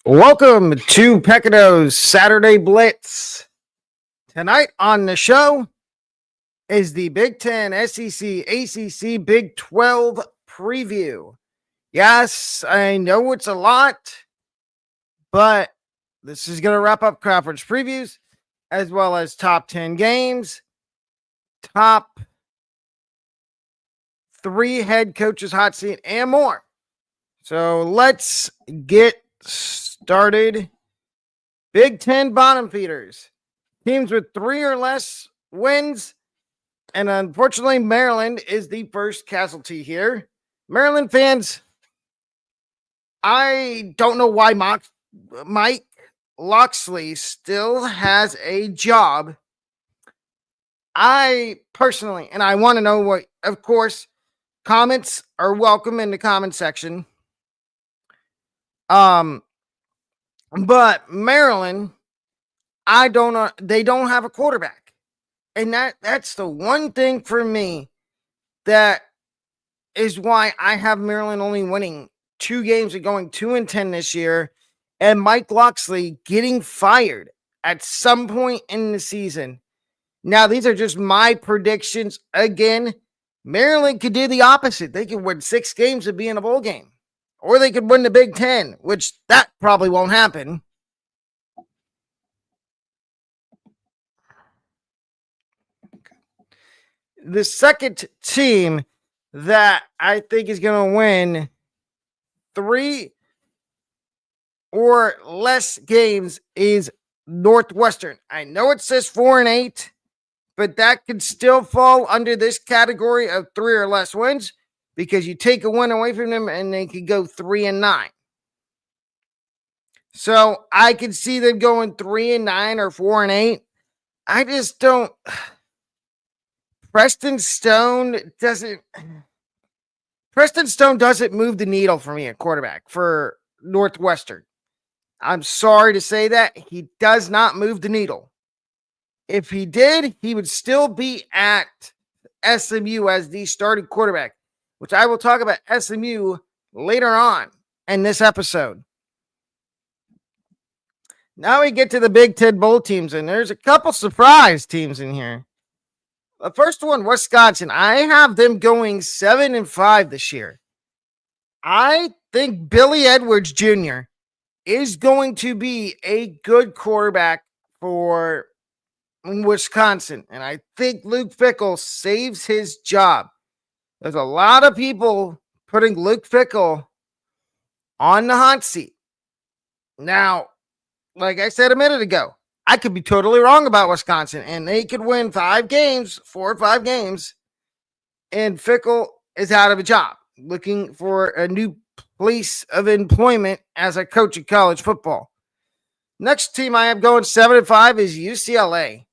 Welcome to Pequignot's Saturday Blitz. Tonight on the show is the Big Ten, SEC, ACC, Big 12 preview. Yes, I know it's a lot, but this is going to wrap up conference previews as well as top 10 games, top 3 head coaches hot seat, and more. So let's get started. Big Ten bottom feeders, teams with 3 or less wins, and unfortunately Maryland is the first casualty here. Maryland fans, I don't know why Mike Locksley still has a job. I personally, and I want to know what, of course, comments are welcome in the comment section. But Maryland, I don't know, they don't have a quarterback. And that's the one thing for me that is why I have Maryland only winning 2 games and going 2-10 this year, and Mike Locksley getting fired at some point in the season. Now, these are just my predictions. Again, Maryland could do the opposite. They could win 6 games and be in a bowl game. Or they could win the Big Ten, which that probably won't happen. The second team that I think is going to win 3 or less games is Northwestern. I know it says 4-8, but that could still fall under this category of 3 or less wins, because you take a win away from them and they could go 3-9. So I could see them going 3-9 or 4-8. I just don't. Preston Stone doesn't move the needle for me at quarterback for Northwestern. I'm sorry to say that. He does not move the needle. If he did, he would still be at SMU as the starting quarterback, which I will talk about SMU later on in this episode. Now we get to the Big Ten bowl teams, and there's a couple surprise teams in here. The first one, Wisconsin. I have them going 7-5 this year. I think Billy Edwards Jr. is going to be a good quarterback for Wisconsin, and I think Luke Fickell saves his job. There's a lot of people putting Luke Fickell on the hot seat. Now, like I said a minute ago, I could be totally wrong about Wisconsin, and they could win 4 or 5 games, and Fickell is out of a job, looking for a new place of employment as a coach in college football. Next team I have going 7-5 is UCLA.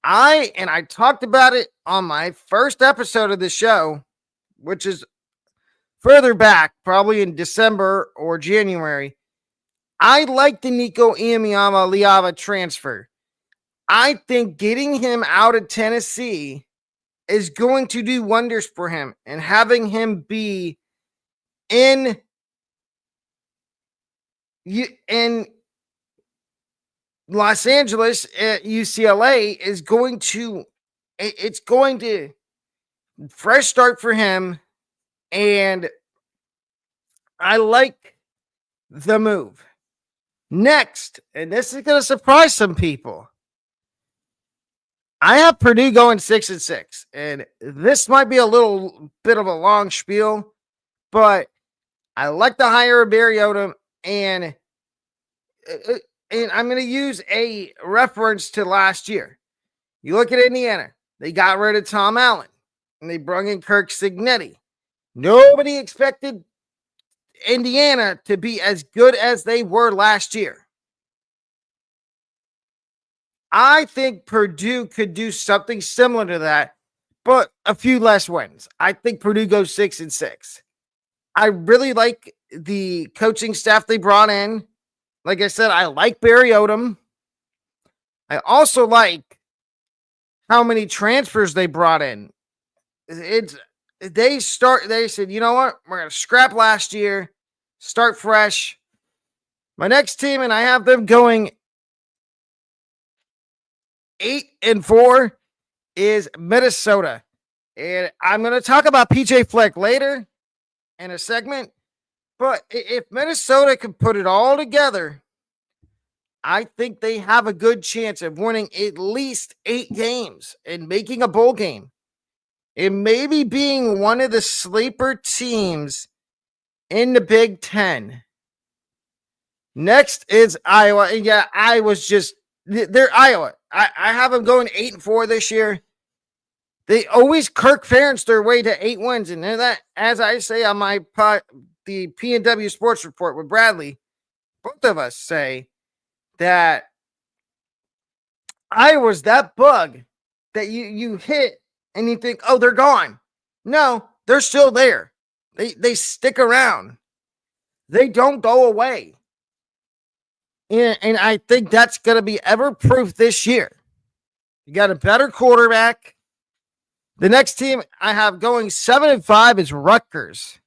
I talked about it on my first episode of the show, which is further back, probably in December or January. I like the Nico Iamaleava transfer. I think getting him out of Tennessee is going to do wonders for him, and having him be in Los Angeles at UCLA is going to fresh start for him, and I like the move. Next, and this is going to surprise some people, I have Purdue going 6-6, and this might be a little bit of a long spiel, but I like the hire of Barry Odom, and I'm going to use a reference to last year. You look at Indiana, they got rid of Tom Allen, and they brought in Kirk Cignetti. Nobody expected Indiana to be as good as they were last year. I think Purdue could do something similar to that, but a few less wins. I think Purdue goes 6-6. I really like the coaching staff they brought in. Like I said, I like Barry Odom. I also like how many transfers they brought in. They said, you know what? We're going to scrap last year, start fresh. My next team, and I have them going 8-4, is Minnesota. And I'm going to talk about PJ Fleck later in a segment. But if Minnesota can put it all together, I think they have a good chance of winning at least 8 games and making a bowl game. And maybe being one of the sleeper teams in the Big Ten. Next is Iowa. And yeah, they're Iowa. I have them going 8-4 this year. They always Kirk Ferentz their way to 8 wins. And that, as I say on the P&W Sports Report with Bradley, both of us say that Iowa's that bug that you hit and you think, oh, they're gone. No, they're still there. They stick around. They don't go away. And I think that's going to be ever proof this year. You got a better quarterback. The next team I have going 7-5 is Rutgers.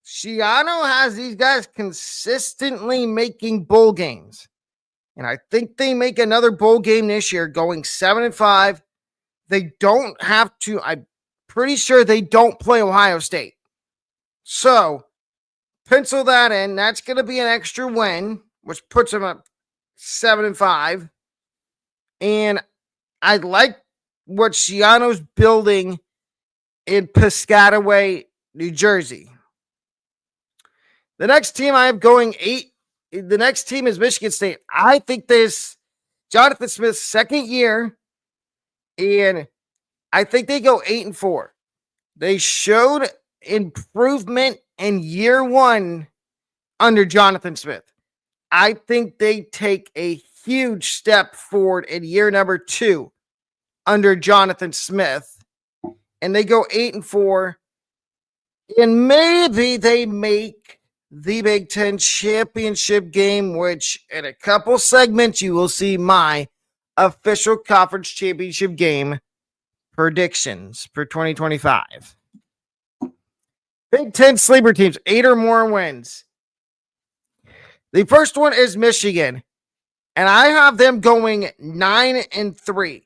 Schiano has these guys consistently making bowl games. And I think they make another bowl game this year going 7-5. They don't have to. I'm pretty sure they don't play Ohio State. So pencil that in. That's going to be an extra win, which puts them up 7-5. And I like what Schiano's building in Piscataway, New Jersey. The next team I have going 8. The next team is Michigan State. I think this Jonathan Smith's second year, and I think they go 8-4. They showed improvement in year 1 under Jonathan Smith. I think they take a huge step forward in year number 2 under Jonathan Smith, and they go 8-4, and maybe they make the Big Ten championship game, which in a couple segments you will see my official conference championship game predictions for 2025. Big Ten sleeper teams, 8 or more wins. The first one is Michigan, and I have them going 9-3.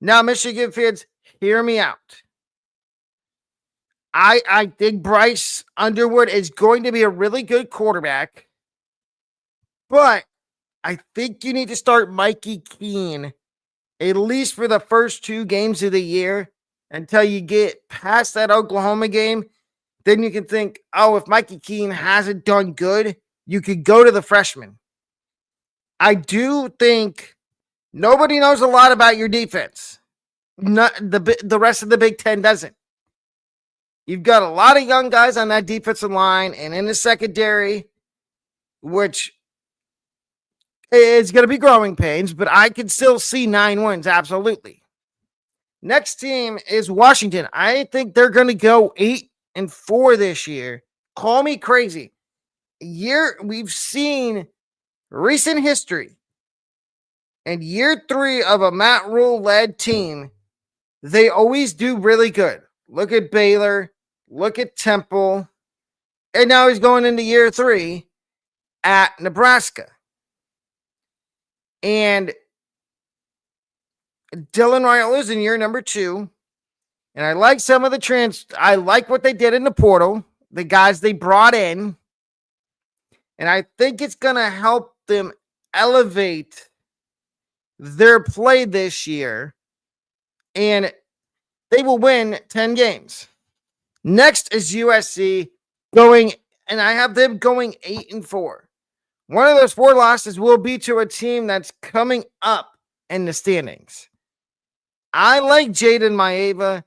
Now, Michigan fans, hear me out. I think Bryce Underwood is going to be a really good quarterback, but I think you need to start Mikey Keene at least for the first 2 games of the year until you get past that Oklahoma game. Then you can think, oh, if Mikey Keene hasn't done good, you could go to the freshman. I do think nobody knows a lot about your defense. The rest of the Big Ten doesn't. You've got a lot of young guys on that defensive line and in the secondary, which is going to be growing pains, but I can still see 9 wins, absolutely. Next team is Washington. I think they're going to go 8-4 this year. Call me crazy. We've seen recent history. And year 3 of a Matt Rule-led team, they always do really good. Look at Baylor. Look at Temple. And now he's going into year 3 at Nebraska. And Dylan Raiola is in year number 2. And I like some of the I like what they did in the portal. The guys they brought in. And I think it's going to help them elevate their play this year. And they will win 10 games. Next is USC and I have them going 8-4. One of those 4 losses will be to a team that's coming up in the standings. I like Jaden Maeva,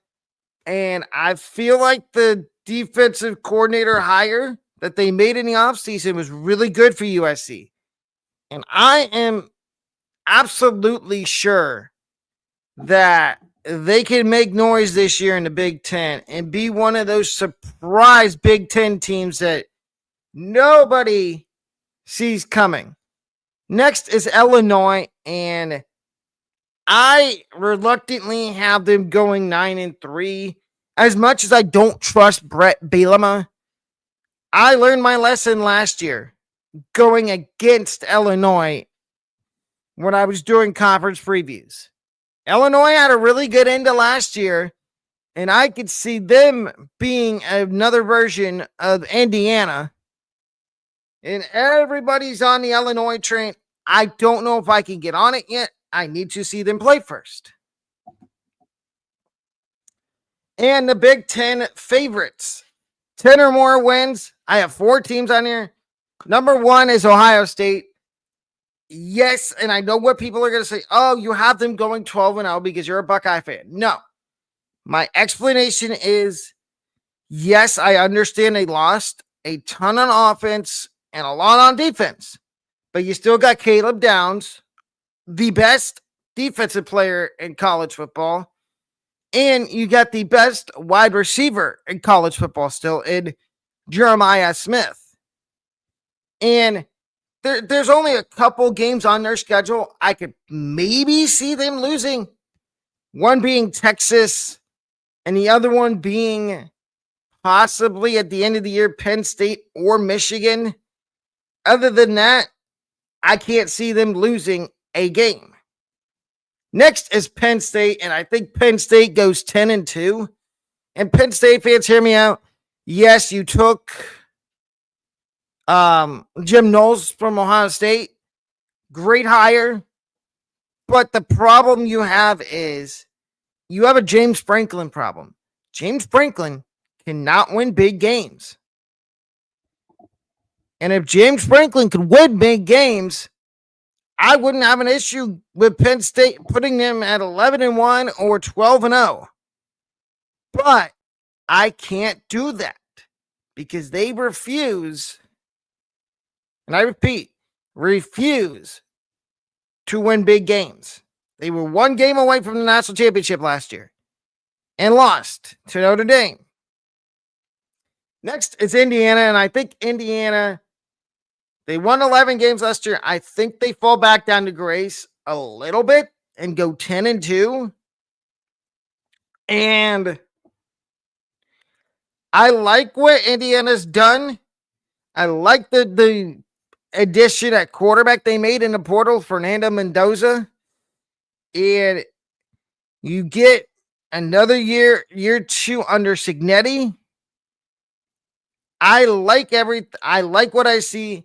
and I feel like the defensive coordinator hire that they made in the offseason was really good for USC. And I am absolutely sure that they can make noise this year in the Big Ten and be one of those surprise Big Ten teams that nobody sees coming. Next is Illinois, and I reluctantly have them going 9-3. As much as I don't trust Brett Bielema, I learned my lesson last year. going against Illinois when I was doing conference previews. Illinois had a really good end of last year, and I could see them being another version of Indiana. And everybody's on the Illinois train. I don't know if I can get on it yet. I need to see them play first. And the Big Ten favorites. 10 or more wins. I have 4 teams on here. Number 1 is Ohio State. Yes, and I know what people are going to say. Oh, you have them going 12-0 because you're a Buckeye fan. No. My explanation is, yes, I understand they lost a ton on offense and a lot on defense. But you still got Caleb Downs, the best defensive player in college football. And you got the best wide receiver in college football still in Jeremiah Smith. And there's only a couple games on their schedule I could maybe see them losing. One being Texas and the other one being possibly at the end of the year Penn State or Michigan. Other than that, I can't see them losing a game. Next is Penn State, and I think Penn State goes 10-2. And Penn State fans, hear me out. Yes, you took Jim Knowles from Ohio State. Great hire. But the problem you have is you have a James Franklin problem. James Franklin cannot win big games. And if James Franklin could win big games, I wouldn't have an issue with Penn State putting them at 11-1 or 12-0. But I can't do that because they refuse, and I repeat, refuse to win big games. They were 1 game away from the national championship last year and lost to Notre Dame. Next is Indiana, and I think Indiana, they won 11 games last year. I think they fall back down to grace a little bit and go 10-2. And I like what Indiana's done. I like the addition at quarterback they made in the portal, Fernando Mendoza. And you get another year 2 under Cignetti. I like what I see.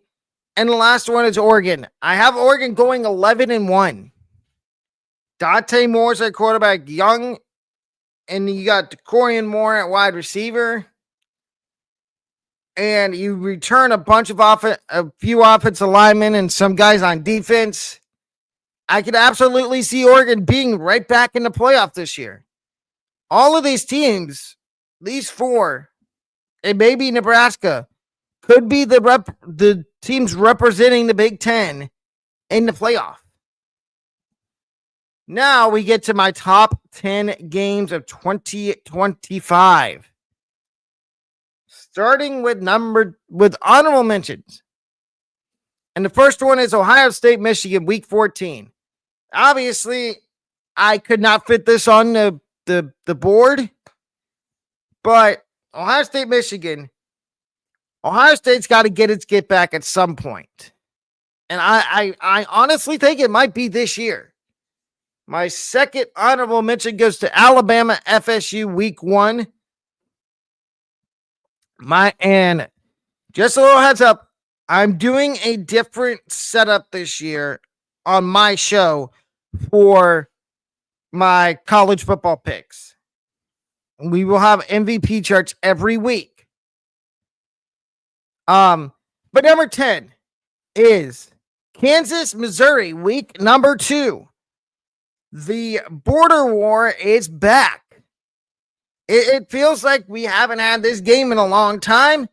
And the last one is Oregon. I have Oregon going 11-1. Dante Moore's at quarterback, young, and you got Corian Moore at wide receiver. And you return a few offensive linemen and some guys on defense. I could absolutely see Oregon being right back in the playoff this year. All of these teams, these 4, and maybe Nebraska, could be the teams representing the Big Ten in the playoff. Now we get to my top 10 games of 2025. Starting with honorable mentions. And the first one is Ohio State, Michigan, week 14. Obviously, I could not fit this on the board. But Ohio State, Michigan, Ohio State's got to get back at some point. And I honestly think it might be this year. My second honorable mention goes to Alabama, FSU, week 1. And just a little heads up, I'm doing a different setup this year on my show for my college football picks. We will have MVP charts every week. But number 10 is Kansas, Missouri, week number 2. The border war is back. It feels like we haven't had this game in a long time,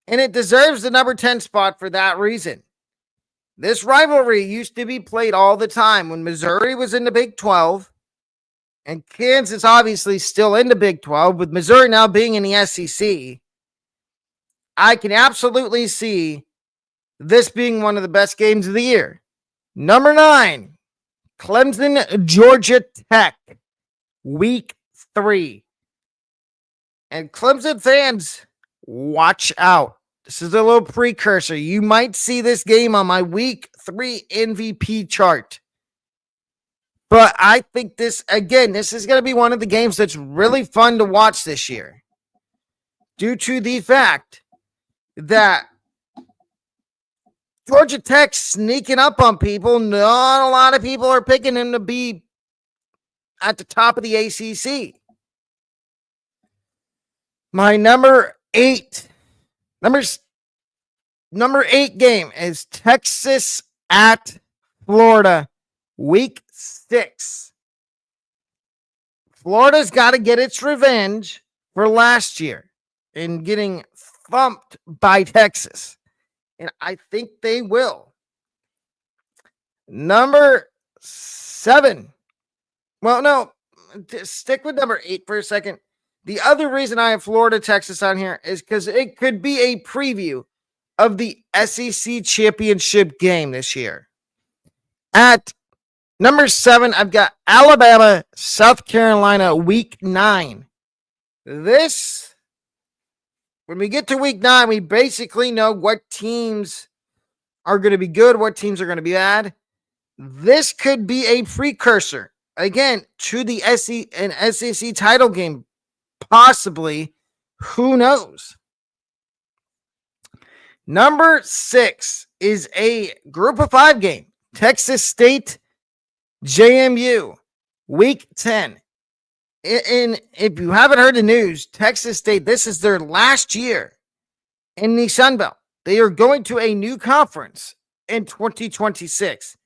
and it deserves the number 10 spot for that reason. This rivalry used to be played all the time when Missouri was in the Big 12, and Kansas obviously still in the Big 12, with Missouri now being in the SEC. I can absolutely see this being one of the best games of the year. Number 9, Clemson, Georgia Tech, week 3. And Clemson fans, watch out. This is a little precursor. You might see this game on my week 3 MVP chart. But I think this is going to be one of the games that's really fun to watch this year. Due to the fact that Georgia Tech's sneaking up on people. Not a lot of people are picking him to be at the top of the ACC. My number 8 game is Texas at Florida, week 6. Florida's got to get its revenge for last year in getting thumped by Texas. And I think they will. Number 7. Well, no, stick with number 8 for a second. The other reason I have Florida, Texas on here is because it could be a preview of the SEC championship game this year. At number 7, I've got Alabama, South Carolina, week 9. When we get to week 9, we basically know what teams are going to be good, what teams are going to be bad. This could be a precursor, again, to the SEC title game. Possibly. Who knows? Number 6 is a group of 5 game. Texas State, JMU, week 10. And if you haven't heard the news, Texas State, this is their last year in the Sun Belt. They are going to a new conference in 2026,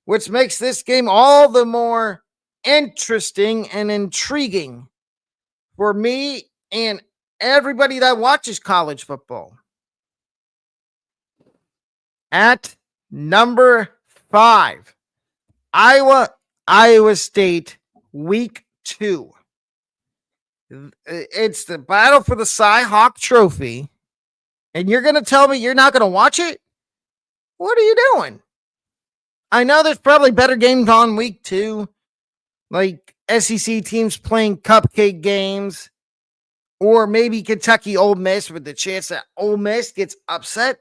which makes this game all the more interesting and intriguing for me and everybody that watches college football. At number 5, Iowa State, week 2. It's the battle for the Cy-Hawk Trophy, and you're going to tell me you're not going to watch it? What are you doing? I know there's probably better games on week 2, like SEC teams playing cupcake games, or maybe Kentucky Ole Miss with the chance that Ole Miss gets upset.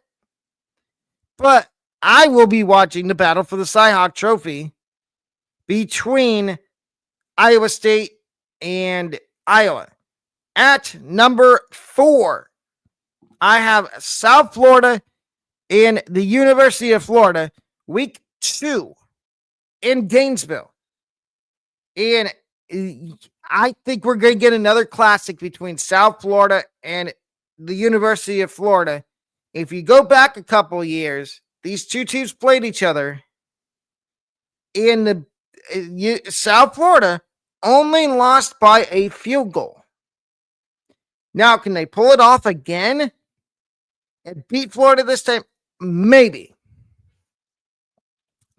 But I will be watching the battle for the Cy-Hawk Trophy between Iowa State and Iowa. At number 4, I have South Florida and the University of Florida, week 2 in Gainesville. And I think we're going to get another classic between South Florida and the University of Florida. If you go back a couple years, these two teams played each other. And South Florida only lost by a field goal. Now, can they pull it off again and beat Florida this time? Maybe.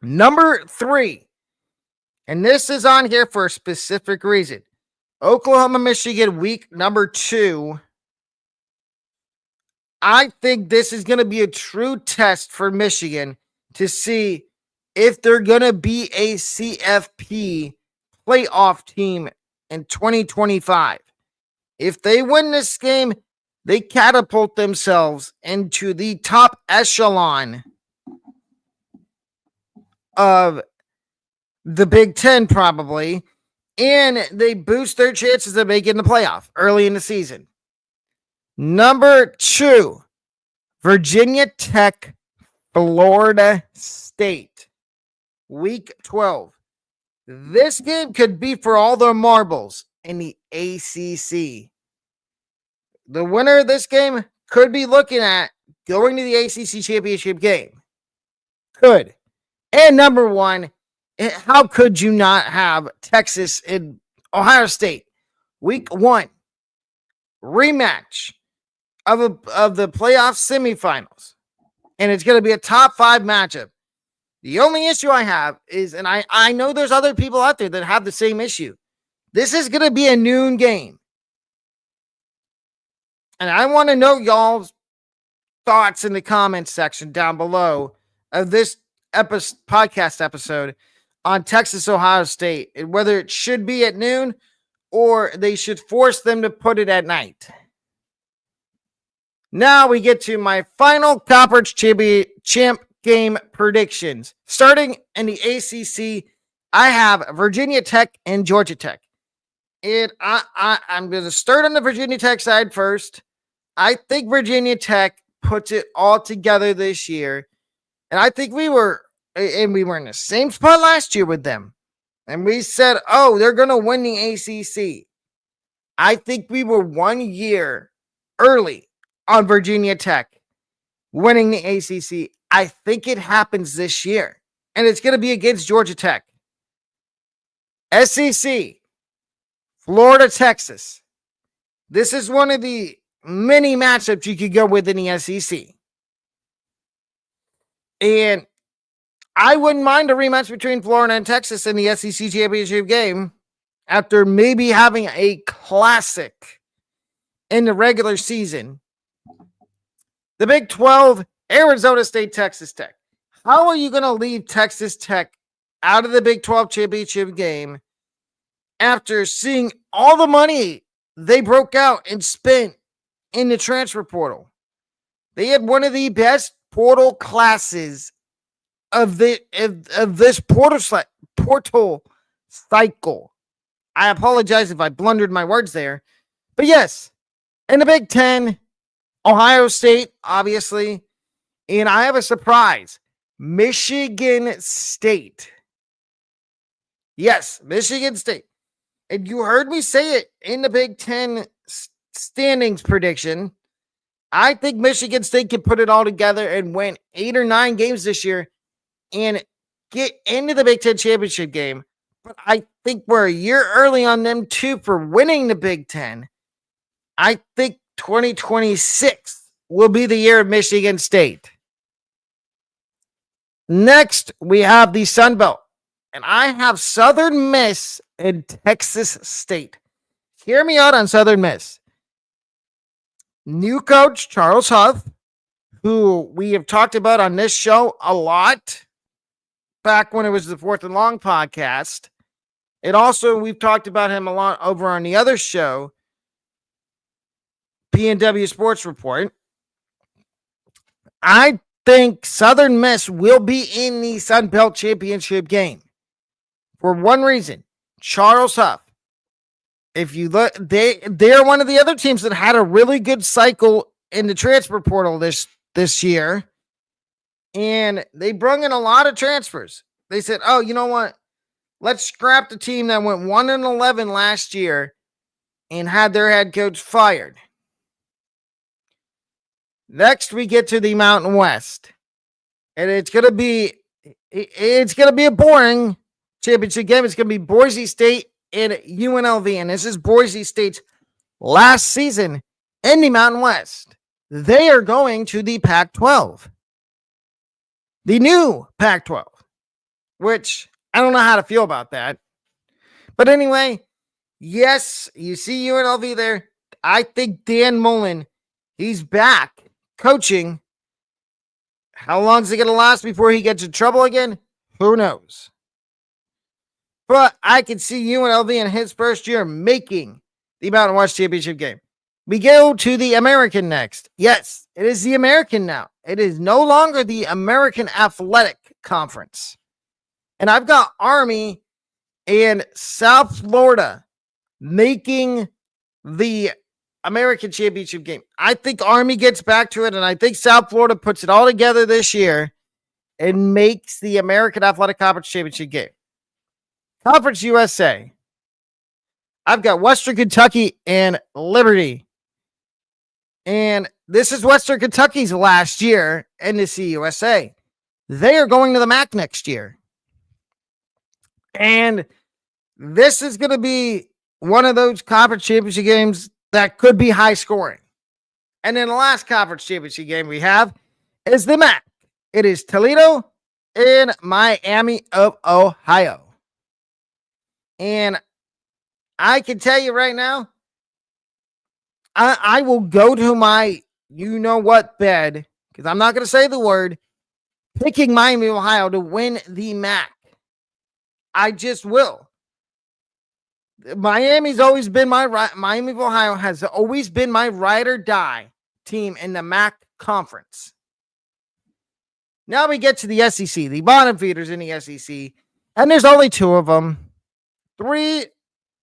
Number 3, and this is on here for a specific reason. Oklahoma, Michigan, week number 2. I think this is going to be a true test for Michigan to see if they're going to be a CFP playoff team in 2025. If they win this game, they catapult themselves into the top echelon of the Big Ten, probably, and they boost their chances of making the playoff early in the season. Number 2, Virginia Tech, Florida State, week 12. This game could be for all their marbles in the ACC. The winner of this game could be looking at going to the ACC championship game. Could. And number 1, how could you not have Texas and Ohio State, week 1, rematch of the playoff semifinals, and it's going to be a top 5 matchup. The only issue I have is, and I know there's other people out there that have the same issue, this is going to be a noon game. And I want to know y'all's thoughts in the comments section down below of this podcast episode on Texas, Ohio State, and whether it should be at noon or they should force them to put it at night. Now we get to my final conference champ game predictions. Starting in the ACC, I have Virginia Tech and Georgia Tech. And I'm going to start on the Virginia Tech side first. I think Virginia Tech puts it all together this year. And I think we were in the same spot last year with them. And we said, oh, they're going to win the ACC. I think we were 1 year early on Virginia Tech winning the ACC. I think it happens this year. And it's going to be against Georgia Tech. SEC, Florida, Texas. This is one of the many matchups you could go with in the SEC. And I wouldn't mind a rematch between Florida and Texas in the SEC championship game after maybe having a classic in the regular season. The Big 12, Arizona State, Texas Tech. How are you going to leave Texas Tech out of the Big 12 championship game after seeing all the money they broke out and spent in the transfer portal? They had one of the best portal classes of this portal cycle. I apologize if I blundered my words there. But yes, in the Big 10, Ohio State, obviously. And I have a surprise. Michigan State. Yes, Michigan State. And you heard me say it in the Big 10 standings prediction. I think Michigan State can put it all together and win 8 or 9 games this year and get into the Big 10 championship game. But I think we're a year early on them too for winning the Big 10. I think 2026 will be the year of Michigan State. Next, we have the Sun Belt. And I have Southern Miss and Texas State. Hear me out on Southern Miss. New coach, Charles Huff, who we have talked about on this show a lot back when it was the Fourth and Long podcast. And also, we've talked about him a lot over on the other show, P&W Sports Report. I think Southern Miss will be in the Sun Belt Championship game for one reason. Charles Huff. If you look, they're one of the other teams that had a really good cycle in the transfer portal this year. And they brought in a lot of transfers. They said, oh, you know what? Let's scrap the team that went 1-11 last year and had their head coach fired. Next, we get to the Mountain West. And it's going to be a boring championship game. It's going to be Boise State and UNLV. And this is Boise State's last season in the Mountain West. They are going to the Pac-12. The new Pac-12. Which, I don't know how to feel about that. But anyway, yes, you see UNLV there. I think Dan Mullen, he's back coaching. How long is it going to last before he gets in trouble again? Who knows? But I can see UNLV in his first year making the Mountain West Championship game. We go to the American next. Yes, it is the American now. It is no longer the American Athletic Conference. And I've got Army and South Florida making the American Championship game. I think Army gets back to it, and I think South Florida puts it all together this year and makes the American Athletic Conference Championship game. Conference USA. I've got Western Kentucky and Liberty. And this is Western Kentucky's last year in the CUSA. They are going to the MAC next year. And this is going to be one of those conference championship games that could be high scoring. And then the last conference championship game we have is the MAC. It is Toledo and Miami of Ohio. And I can tell you right now, I will go to my you-know-what bed, because I'm not going to say the word, picking Miami of Ohio to win the MAC. I just will. Miami of Ohio has always been my ride or die team in the MAC conference. Now we get to the SEC, the bottom feeders in the SEC, and there's only 2 of them. 3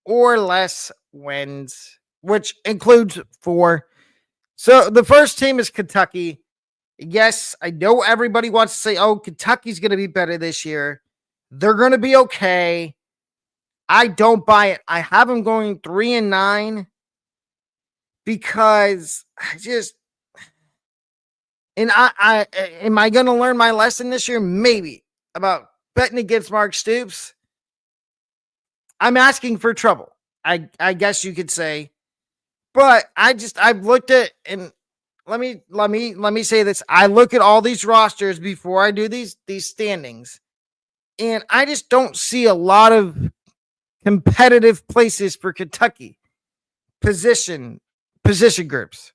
or less wins, which includes 4. So the first team is Kentucky. Yes, I know everybody wants to say, oh, Kentucky's going to be better this year. They're going to be okay. I don't buy it. I have them going 3-9 because I am I going to learn my lesson this year? Maybe, about betting against Mark Stoops. I'm asking for trouble, I guess you could say. But I've looked at, and let me say this. I look at all these rosters before I do these standings, and I just don't see a lot of competitive places for Kentucky position groups.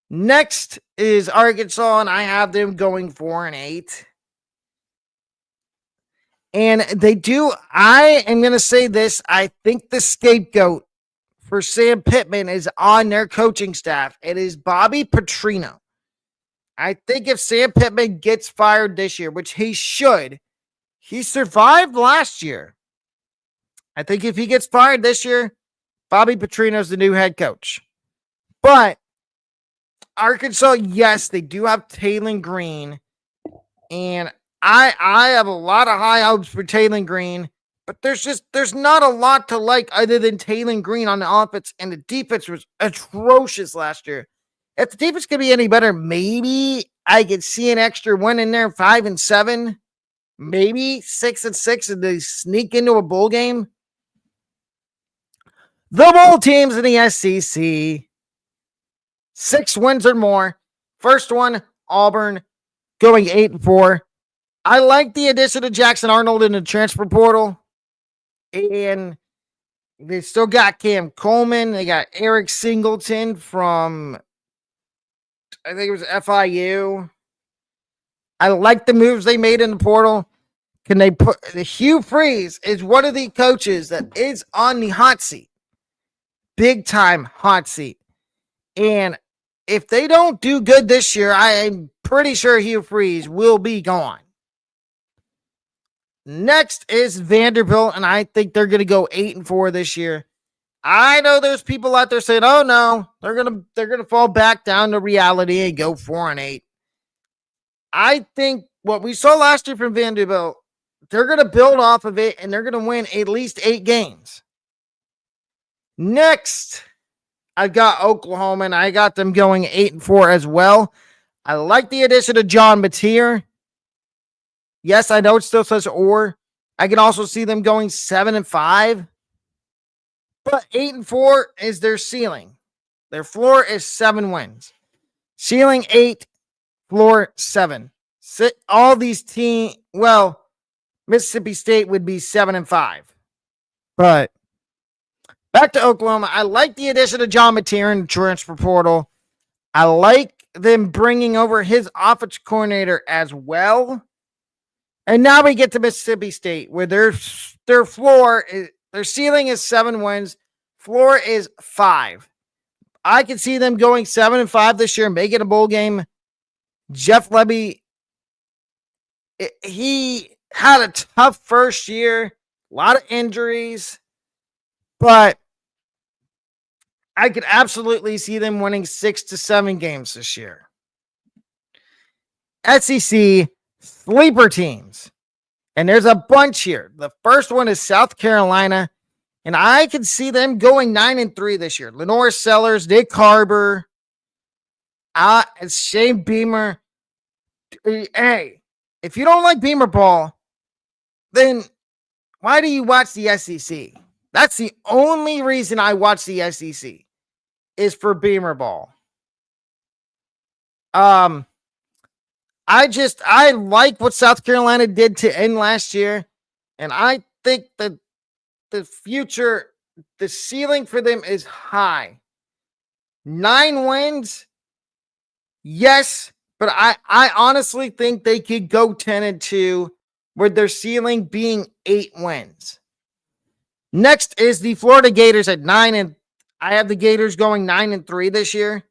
Next is Arkansas, and I have them going 4-8. And I am going to say this. I think the scapegoat for Sam Pittman is on their coaching staff. It is Bobby Petrino. I think if Sam Pittman gets fired this year, which he should, he survived last year. I think if he gets fired this year, Bobby Petrino's the new head coach. But Arkansas, yes, they do have Taylor Green. And I have a lot of high hopes for Taylor Green. But there's not a lot to like other than Taylor Green on the offense, and the defense was atrocious last year. If the defense could be any better, maybe I could see an extra win in there, 5-7, maybe 6-6, and they sneak into a bowl game. The bowl teams in the SEC, 6 wins or more. First one, Auburn, going 8-4. I like the addition of Jackson Arnold in the transfer portal. And they still got Cam Coleman. They got Eric Singleton from, I think it was FIU. I like the moves they made in the portal. Can they put Hugh Freeze is one of the coaches that is on the hot seat. Big time hot seat. And if they don't do good this year, I am pretty sure Hugh Freeze will be gone. Next is Vanderbilt, and I think they're going to go 8-4 this year. I know there's people out there saying, "Oh no, they're gonna fall back down to reality and go 4-8." I think what we saw last year from Vanderbilt, they're going to build off of it, and they're going to win at least 8 games. Next, I've got Oklahoma, and I got them going 8-4 as well. I like the addition of John Mateer. Yes, I know it still says or. I can also see them going 7-5. But 8-4 is their ceiling. Their floor is 7 wins. Ceiling 8, floor 7. All these teams, well, Mississippi State would be 7-5. But back to Oklahoma. I like the addition of John Mateer in the transfer portal. I like them bringing over his offensive coordinator as well. And now we get to Mississippi State, where their floor is, their ceiling is 7 wins, floor is 5. I can see them going 7-5 this year, making a bowl game. Jeff Lebby, he had a tough first year, a lot of injuries, but I could absolutely see them winning 6-7 games this year. SEC sleeper teams. And there's a bunch here. The first one is South Carolina. And I can see them going 9-3 this year. Lenore Sellers, Nick Harbor, Shane Beamer. Hey, if you don't like Beamer ball, then why do you watch the SEC? That's the only reason I watch the SEC is for Beamer ball. I like what South Carolina did to end last year, and I think that the future, the ceiling for them is high. 9 wins, yes, but I honestly think they could go 10-2, with their ceiling being 8 wins. Next is the Florida Gators at 9, and I have the Gators going 9-3 this year.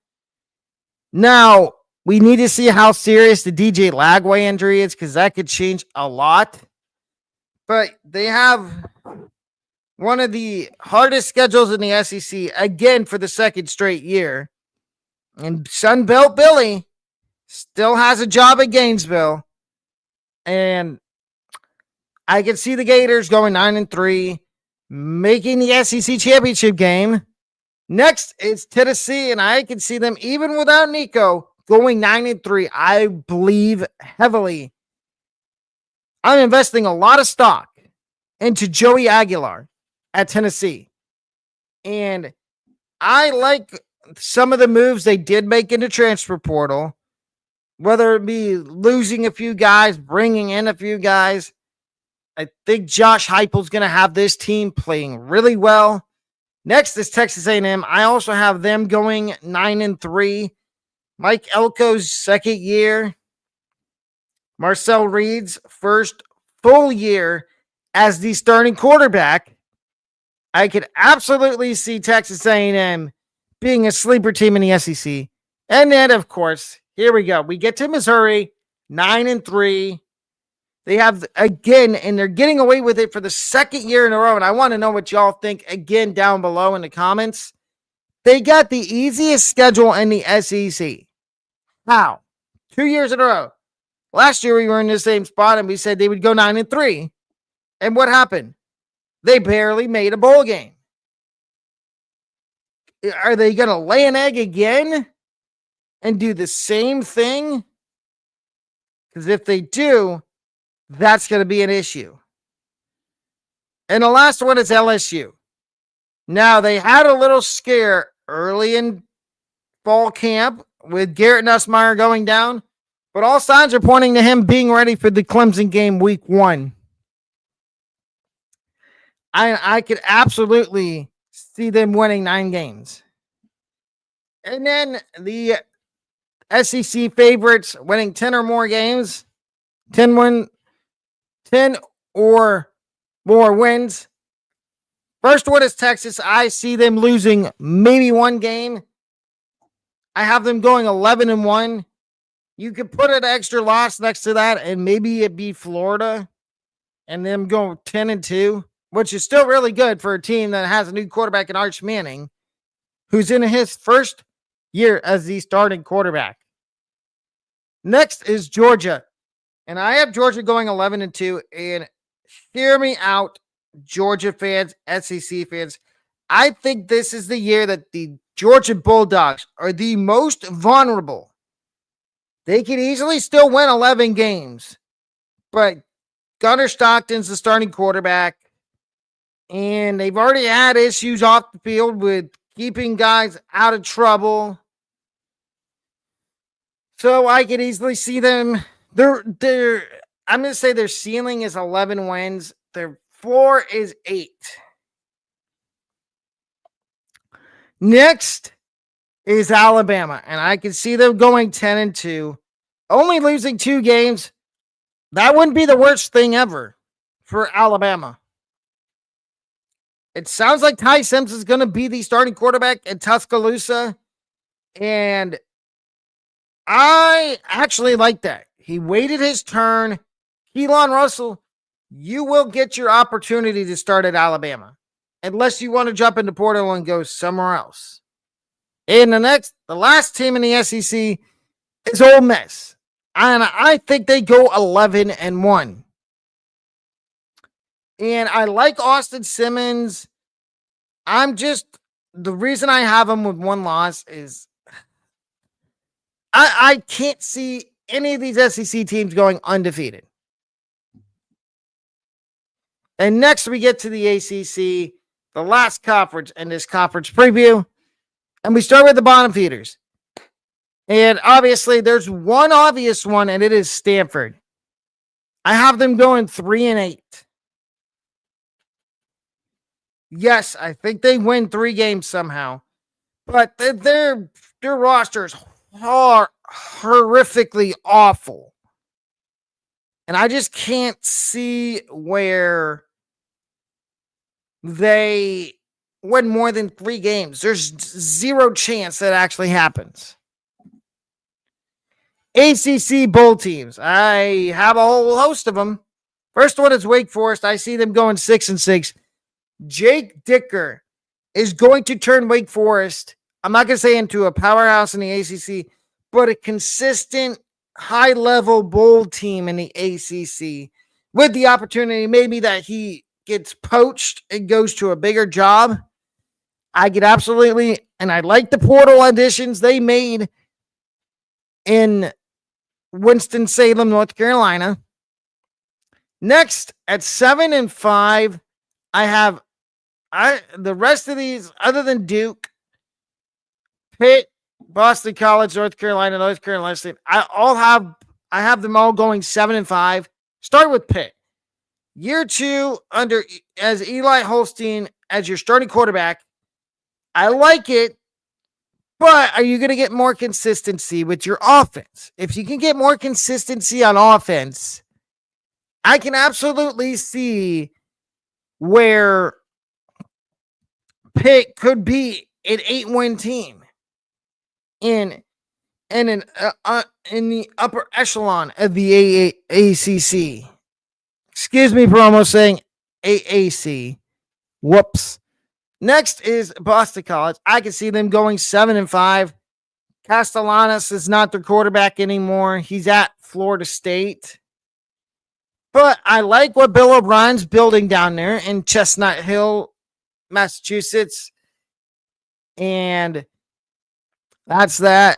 Now, we need to see how serious the DJ Lagway injury is because that could change a lot. But they have one of the hardest schedules in the SEC again for the second straight year. And Sunbelt Billy still has a job at Gainesville. And I can see the Gators going 9-3, making the SEC championship game. Next is Tennessee, and I can see them, even without Nico, going 9-3. I believe heavily. I'm investing a lot of stock into Joey Aguilar at Tennessee. And I like some of the moves they did make in the transfer portal, whether it be losing a few guys, bringing in a few guys. I think Josh Heupel's going to have this team playing really well. Next is Texas A&M. I also have them going 9-3. Mike Elko's second year. Marcel Reed's first full year as the starting quarterback. I could absolutely see Texas A&M being a sleeper team in the SEC. And then, of course, here we go. We get to Missouri, 9-3. They have, again, and they're getting away with it for the second year in a row. And I want to know what y'all think, again, down below in the comments. They got the easiest schedule in the SEC. How? 2 years in a row. Last year, we were in the same spot, and we said they would go 9-3. And what happened? They barely made a bowl game. Are they going to lay an egg again and do the same thing? Because if they do, that's going to be an issue. And the last one is LSU. Now, they had a little scare early in fall camp with Garrett Nussmeier going down, but all signs are pointing to him being ready for the Clemson game week 1. I could absolutely see them winning 9 games. And then the SEC favorites winning 10 or more games, 10 or more wins. First one is Texas. I see them losing maybe 1 game. I have them going 11-1. You could put an extra loss next to that, and maybe it be Florida, and them go 10-2, which is still really good for a team that has a new quarterback in Arch Manning, who's in his first year as the starting quarterback. Next is Georgia. And I have Georgia going 11-2. And hear me out, Georgia fans, SEC fans. I think this is the year that the Georgia Bulldogs are the most vulnerable. They could easily still win 11 games. But Gunnar Stockton's the starting quarterback. And they've already had issues off the field with keeping guys out of trouble. So I could easily see them. I'm going to say their ceiling is 11 wins. Their floor is 8. Next is Alabama. And I can see them going 10-2. Only losing 2 games. That wouldn't be the worst thing ever for Alabama. It sounds like Ty Simpson is going to be the starting quarterback in Tuscaloosa. And I actually like that. He waited his turn. Keelan Russell, you will get your opportunity to start at Alabama. Unless you want to jump into portal and go somewhere else. And the last team in the SEC is Ole Miss. And I think they go 11-1. And I like Austin Simmons. The reason I have him with 1 loss is I can't see any of these SEC teams going undefeated. And next we get to the ACC, the last conference in this conference preview. And we start with the bottom feeders. And obviously there's one obvious one, and it is Stanford. I have them going 3-8. Yes, I think they win 3 games somehow. But their rosters are horrifically awful. And I just can't see where they win more than 3 games. There's zero chance that actually happens. ACC bowl teams. I have a whole host of them. First one is Wake Forest. I see them going 6-6. Jake Dicker is going to turn Wake Forest, I'm not going to say into a powerhouse in the ACC, but a consistent high-level bowl team in the ACC with the opportunity maybe that he gets poached and goes to a bigger job. I get absolutely, and I like the portal additions they made in Winston-Salem, North Carolina. Next, at 7-5, I have the rest of these, other than Duke, Pitt, Boston College, North Carolina State. I have them all going 7-5. Start with Pitt. Year 2 as Eli Holstein as your starting quarterback. I like it, but are you going to get more consistency with your offense? If you can get more consistency on offense, I can absolutely see where Pitt could be an 8-win team in the upper echelon of the ACC. Excuse me for almost saying AAC. Whoops. Next is Boston College. I can see them going 7-5. Castellanos is not their quarterback anymore. He's at Florida State. But I like what Bill O'Brien's building down there in Chestnut Hill, Massachusetts. And that's that.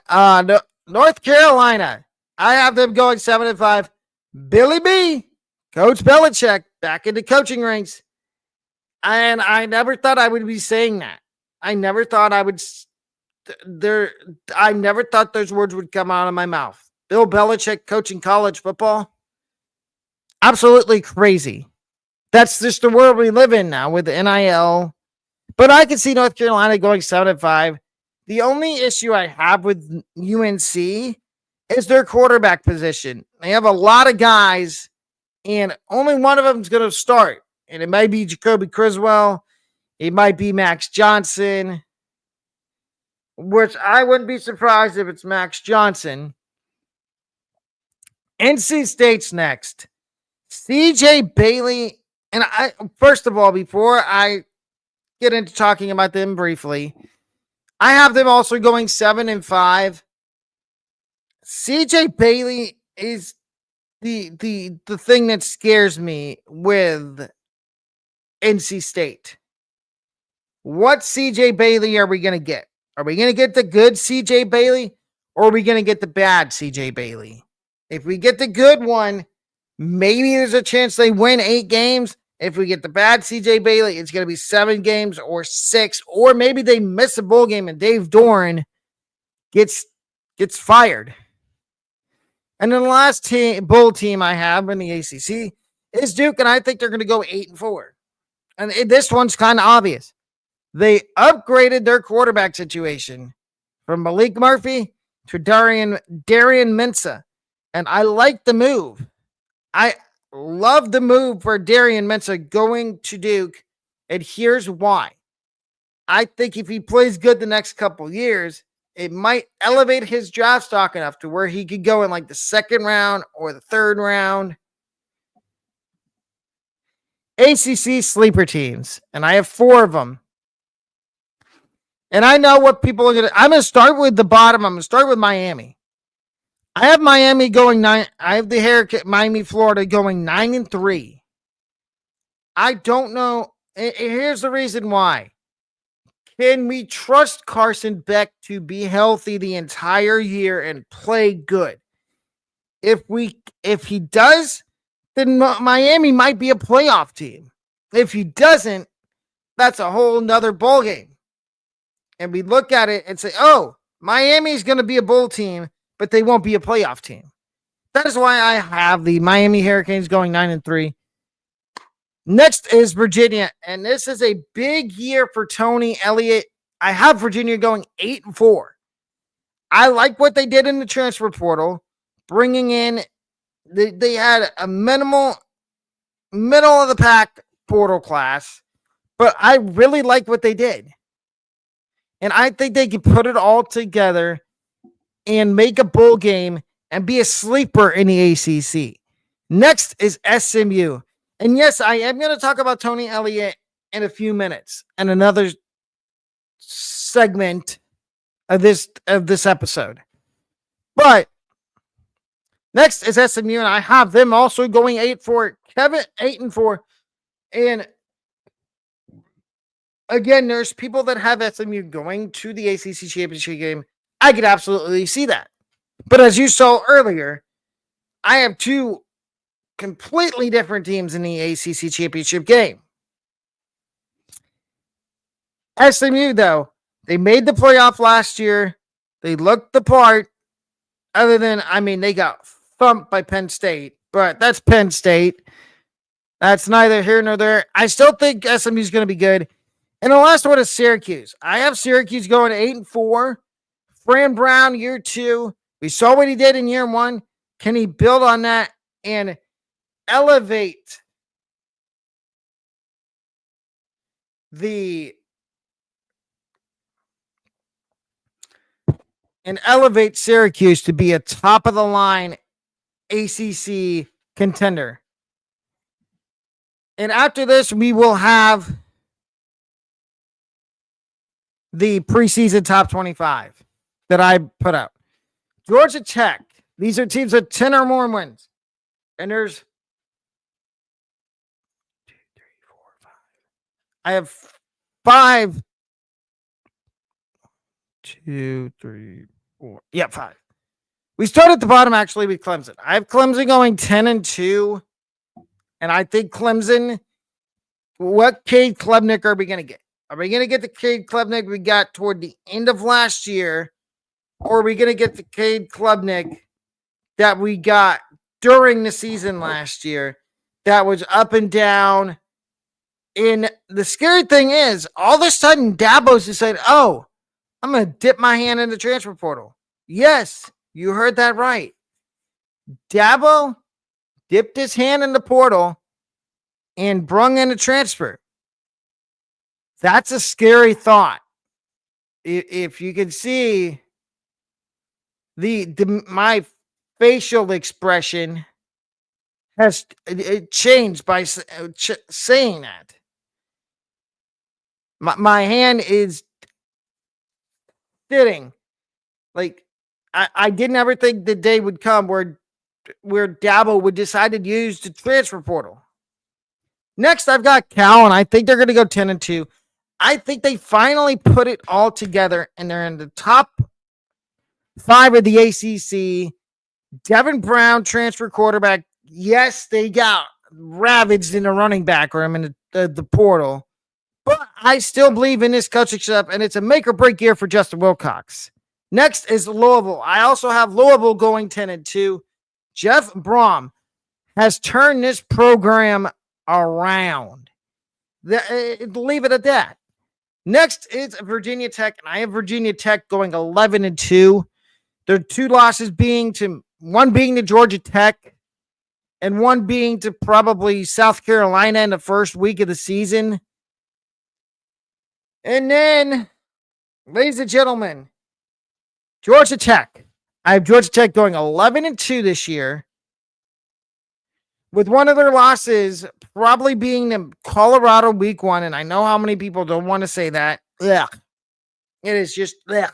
North Carolina. I have them going 7-5. Billy B, Coach Belichick, back into coaching ranks. And I never thought I would be saying that. I never thought those words would come out of my mouth. Bill Belichick coaching college football. Absolutely crazy. That's just the world we live in now with the NIL. But I can see North Carolina going 7-5. The only issue I have with UNC is their quarterback position. They have a lot of guys, and only one of them is going to start. And it might be Jacoby Criswell. It might be Max Johnson, which I wouldn't be surprised if it's Max Johnson. NC State's next. CJ Bailey. And first of all, before I get into talking about them briefly, I have them also going 7-5. CJ Bailey is the thing that scares me with NC State. What CJ Bailey are we going to get? Are we going to get the good CJ Bailey, or are we going to get the bad CJ Bailey? If we get the good one, maybe there's a chance they win 8 games. If we get the bad CJ Bailey, it's going to be 7 games or 6, or maybe they miss a bowl game and Dave Doran gets fired. And then the last bowl team I have in the ACC is Duke, and I think they're going to go 8-4. And this one's kind of obvious. They upgraded their quarterback situation from Malik Murphy to Darian Mensah, and I like the move. I love the move for Darian Mensah going to Duke, and here's why. I think if he plays good the next couple years, it might elevate his draft stock enough to where he could go in like the 2nd round or the 3rd round. ACC sleeper teams, and I have 4 of them. And I know what people are going to... I'm going to start with the bottom. I'm going to start with Miami. I have Miami going 9. I have the Miami, Florida going 9-3. I don't know. Here's the reason why. Can we trust Carson Beck to be healthy the entire year and play good? If he does, then Miami might be a playoff team. If he doesn't, that's a whole nother ball game. And we look at it and say, oh, Miami's going to be a bowl team, but they won't be a playoff team. That is why I have the Miami Hurricanes going 9-3. Next is Virginia, and this is a big year for Tony Elliott. I have Virginia going 8-4. I like what they did in the transfer portal, bringing in, they had a middle of the pack portal class, but I really like what they did. And I think they can put it all together and make a bowl game and be a sleeper in the ACC. Next is SMU. And yes, I am going to talk about Tony Elliott in a few minutes and another segment of this episode. But next is SMU, and I have them also going 8-4. Kevin 8-4. And again, there's people that have SMU going to the ACC championship game. I could absolutely see that. But as you saw earlier, I have two completely different teams in the ACC championship game. SMU, though, they made the playoff last year. They looked the part. Other than, they got thumped by Penn State. But that's Penn State. That's neither here nor there. I still think SMU is going to be good. And the last one is Syracuse. I have Syracuse going 8-4. Fran Brown, year 2. We saw what he did in year 1. Can he build on that and elevate Syracuse to be a top of the line ACC contender? And after this, we will have the preseason top 25 that I put out. Georgia Tech. These are teams with 10 or more wins. And there's 2, 3, 4, 5. I have 5. 2, 3, 4. Yeah, 5. We start at the bottom actually with Clemson. I have Clemson going 10-2. And I think Clemson, what Cade Klubnik are we going to get? Are we going to get the Cade Klubnik we got toward the end of last year? Or are we going to get the Cade Klubnik that we got during the season last year that was up and down? And the scary thing is, all of a sudden, Dabo's decided, I'm going to dip my hand in the transfer portal. Yes, you heard that right. Dabo dipped his hand in the portal and brung in a transfer. That's a scary thought. If you can see my facial expression has changed by saying that. My hand is sitting. Like, I didn't ever think the day would come where Dabo would decide to use the transfer portal. Next, I've got Cal, and I think they're going to go 10-2. I think they finally put it all together, and they're in the top 5 of the ACC. Devin Brown, transfer quarterback. Yes, they got ravaged in the running back room in the portal. But I still believe in this coaching staff, and it's a make or break year for Justin Wilcox. Next is Louisville. I also have Louisville going 10-2. Jeff Brom has turned this program around. Leave it at that. Next is Virginia Tech, and I have Virginia Tech going 11-2. Their 2 losses one being to Georgia Tech, and one being to probably South Carolina in the first week of the season. And then, ladies and gentlemen, Georgia Tech. I have Georgia Tech going 11-2 this year, with one of their losses probably being the Colorado week 1. And I know how many people don't want to say that. Ugh. It is just, ugh.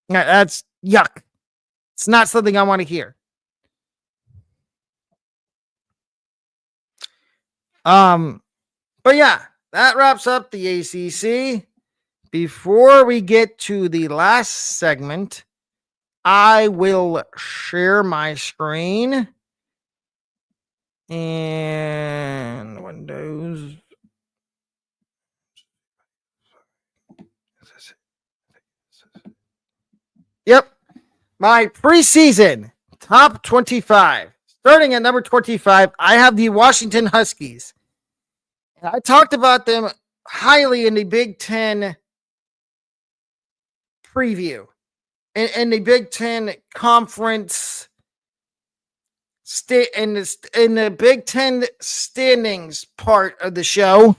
That's yuck. It's not something I want to hear. But yeah, that wraps up the ACC. Before we get to the last segment, I will share my screen and Windows. Yep. My preseason top 25. Starting at number 25, I have the Washington Huskies. I talked about them highly in the Big Ten preview. In the Big Ten conference, in the Big Ten standings part of the show,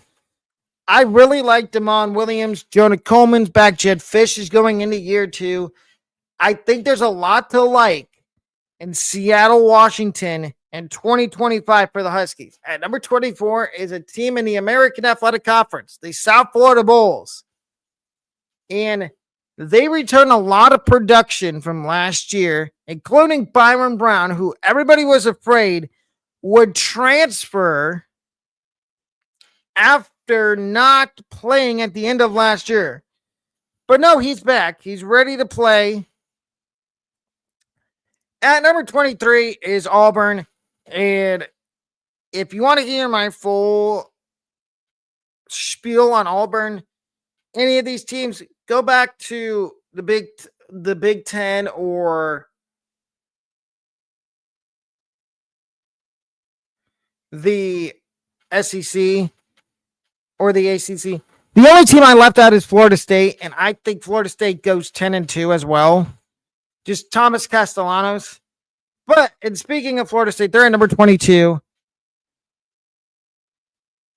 I really like Damon Williams. Jonah Coleman's back. Jed Fish is going into year 2. I think there's a lot to like and Seattle, Washington in 2025 for the Huskies. At number 24 is a team in the American Athletic Conference, the South Florida Bulls. And they return a lot of production from last year, including Byron Brown, who everybody was afraid would transfer after not playing at the end of last year. But no, he's back. He's ready to play. At number 23 is Auburn. And if you want to hear my full spiel on Auburn, any of these teams, go back to the Big Ten or the SEC or the ACC. The only team I left out is Florida State, and I think Florida State goes 10-2 as well. Just Thomas Castellanos. But, and speaking of Florida State, they're at number 22.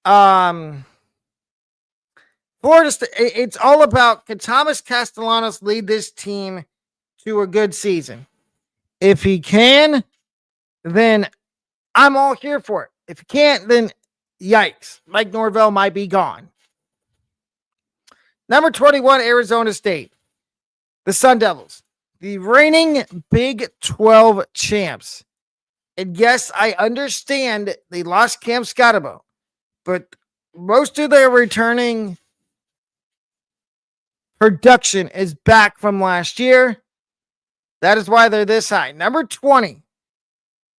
Florida State, it's all about, can Thomas Castellanos lead this team to a good season? If he can, then I'm all here for it. If he can't, then yikes. Mike Norvell might be gone. Number 21, Arizona State. The Sun Devils. The reigning Big 12 champs. And yes, I understand they lost Cam Scotabo, but most of their returning production is back from last year. That is why they're this high. Number 20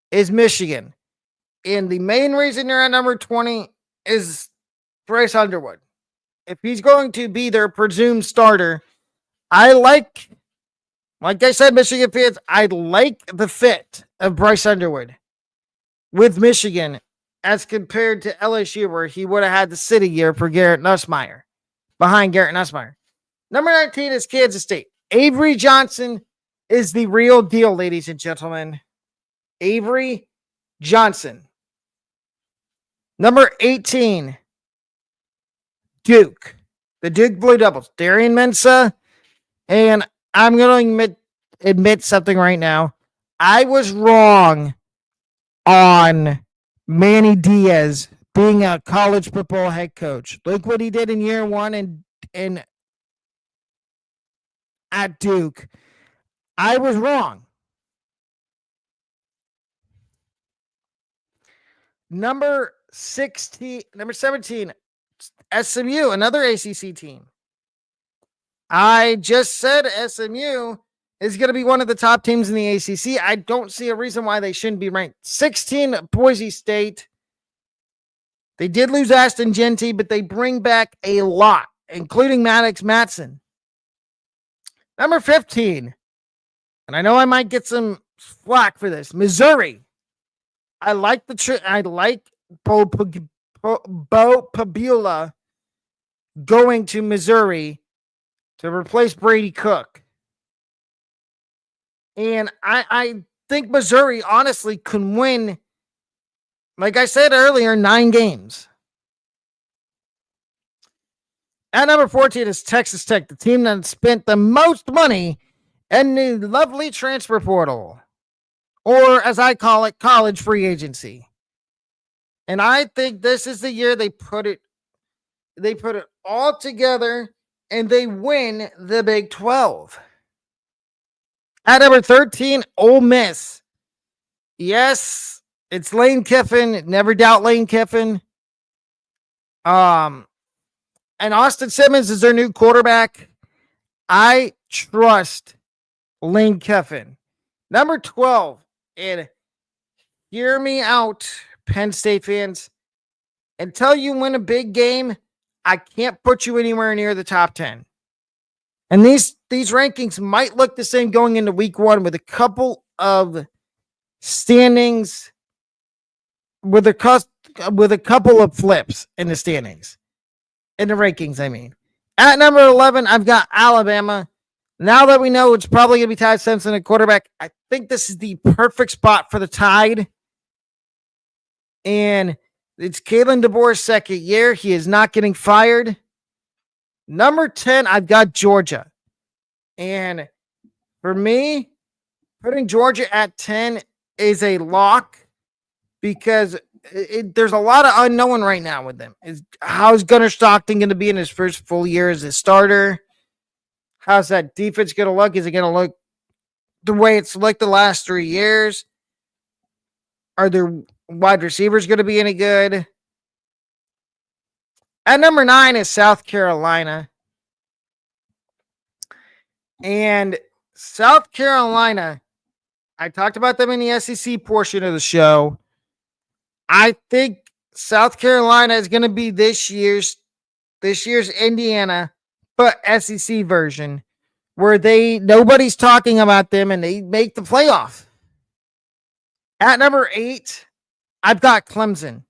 is Michigan. And the main reason they're at number 20 is Bryce Underwood. If he's going to be their presumed starter, like I said, Michigan fans, I like the fit of Bryce Underwood with Michigan as compared to LSU, where he would have had to sit a year for Garrett Nussmeier, behind Garrett Nussmeier. Number 19 is Kansas State. Avery Johnson is the real deal, ladies and gentlemen. Avery Johnson. Number 18, Duke. The Duke Blue Devils. Darian Mensah. And I'm going to admit something right now. I was wrong on Manny Diaz being a college football head coach. Look what he did in year one and at Duke. I was wrong. Number 17, SMU, another ACC team. I just said SMU is going to be one of the top teams in the ACC. I don't see a reason why they shouldn't be ranked. 16, Boise State. They did lose Ashton Genty, but they bring back a lot, including Maddox Matson. Number 15, and I know I might get some flack for this, Missouri. I like Bo Pabula going to Missouri to replace Brady Cook. And I think Missouri honestly can win, like I said earlier, 9 games. At number 14 is Texas Tech, the team that spent the most money in the lovely transfer portal, or as I call it, college free agency. And I think this is the year they put it all together and they win the Big 12. At number 13, Ole Miss. Yes, it's Lane Kiffin. Never doubt Lane Kiffin. And Austin Simmons is their new quarterback. I trust Lane Kiffin. Number 12, and hear me out, Penn State fans. Until you win a big game, I can't put you anywhere near the top 10. And these rankings might look the same going into week 1 with a couple of standings, with a couple of flips in the standings. In the rankings, I mean. At number 11, I've got Alabama. Now that we know it's probably going to be Ty Simpson at quarterback, I think this is the perfect spot for the Tide. And it's Kalen DeBoer's second year. He is not getting fired. Number 10, I've got Georgia. And for me, Putting Georgia at 10 is a lock because there's a lot of unknown right now with them. How's Gunnar Stockton going to be in his first full year as a starter? How's that defense going to look? Is it going to look the way it's looked the last 3 years? Are their wide receivers going to be any good? At number 9 is South Carolina. And South Carolina, I talked about them in the SEC portion of the show. I think South Carolina is going to be this year's Indiana, but SEC version, where nobody's talking about them and they make the playoff. At number 8, I've got Clemson.